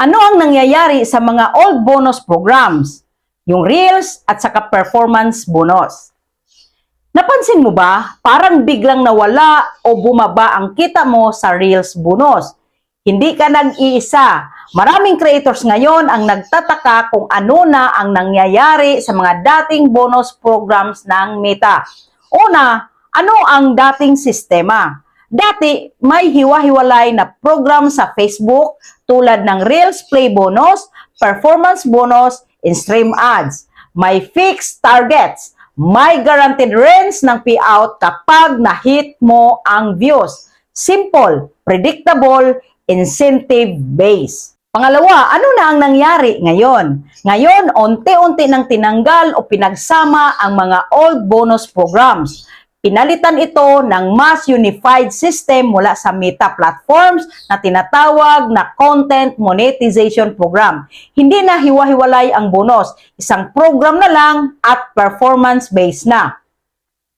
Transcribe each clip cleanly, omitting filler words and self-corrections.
Ano ang nangyayari sa mga old bonus programs? Yung Reels at saka performance bonus. Napansin mo ba, parang biglang nawala o bumaba ang kita mo sa Reels bonus? Hindi ka nag-iisa. Maraming creators ngayon ang nagtataka kung ano na ang nangyayari sa mga dating bonus programs ng Meta. Una, ano ang dating sistema? Dati, may hiwa-hiwalay na program sa Facebook tulad ng Reels Play Bonus, Performance Bonus, and Stream Ads. May fixed targets. May guaranteed range ng payout kapag na-hit mo ang views. Simple, predictable, incentive-based. Pangalawa, ano na ang nangyari ngayon? Ngayon, unti-unti nang tinanggal o pinagsama ang mga old bonus programs. Pinalitan ito ng mas unified system mula sa Meta platforms na tinatawag na Content Monetization Program. Hindi na hiwa-hiwalay ang bonus, isang program na lang at performance-based na.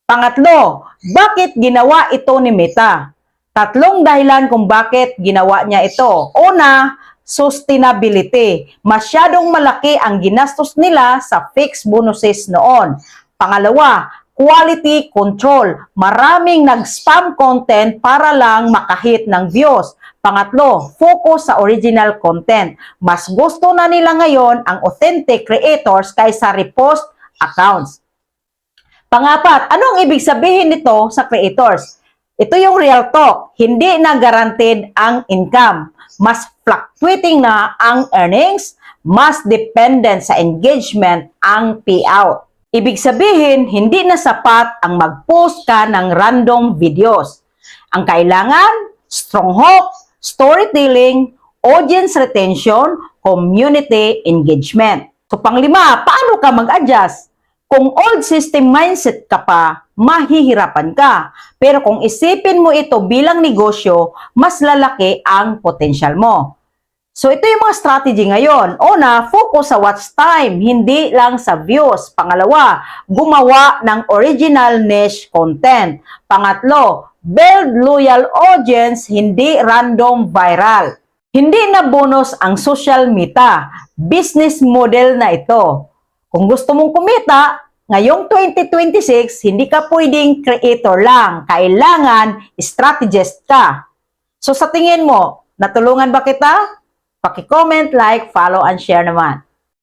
Pangatlo, bakit ginawa ito ni Meta? Tatlong dahilan kung bakit ginawa niya ito. Una, sustainability. Masyadong malaki ang ginastos nila sa fixed bonuses noon. Pangalawa, quality control. Maraming nag-spam content para lang makahit ng views. Pangatlo, focus sa original content. Mas gusto na nila ngayon ang authentic creators kaysa repost accounts. Pangapat, anong ibig sabihin nito sa creators? Ito yung real talk. Hindi na guaranteed ang income. Mas fluctuating na ang earnings. Mas dependent sa engagement ang payout. Ibig sabihin, hindi na sapat ang mag-post ka ng random videos. Ang kailangan, strong hook, storytelling, audience retention, community engagement. So panglima, paano ka mag-adjust? Kung old system mindset ka pa, mahihirapan ka. Pero kung isipin mo ito bilang negosyo, mas lalaki ang potential mo. So, ito yung mga strategy ngayon. Una, focus sa watch time, hindi lang sa views. Pangalawa, gumawa ng original niche content. Pangatlo, build loyal audience, hindi random viral. Hindi na bonus ang social media. Business model na ito. Kung gusto mong kumita, ngayong 2026, hindi ka pwedeng creator lang. Kailangan strategist ka. So, sa tingin mo, natulungan ba kita? Paki-comment, like, follow, and share naman.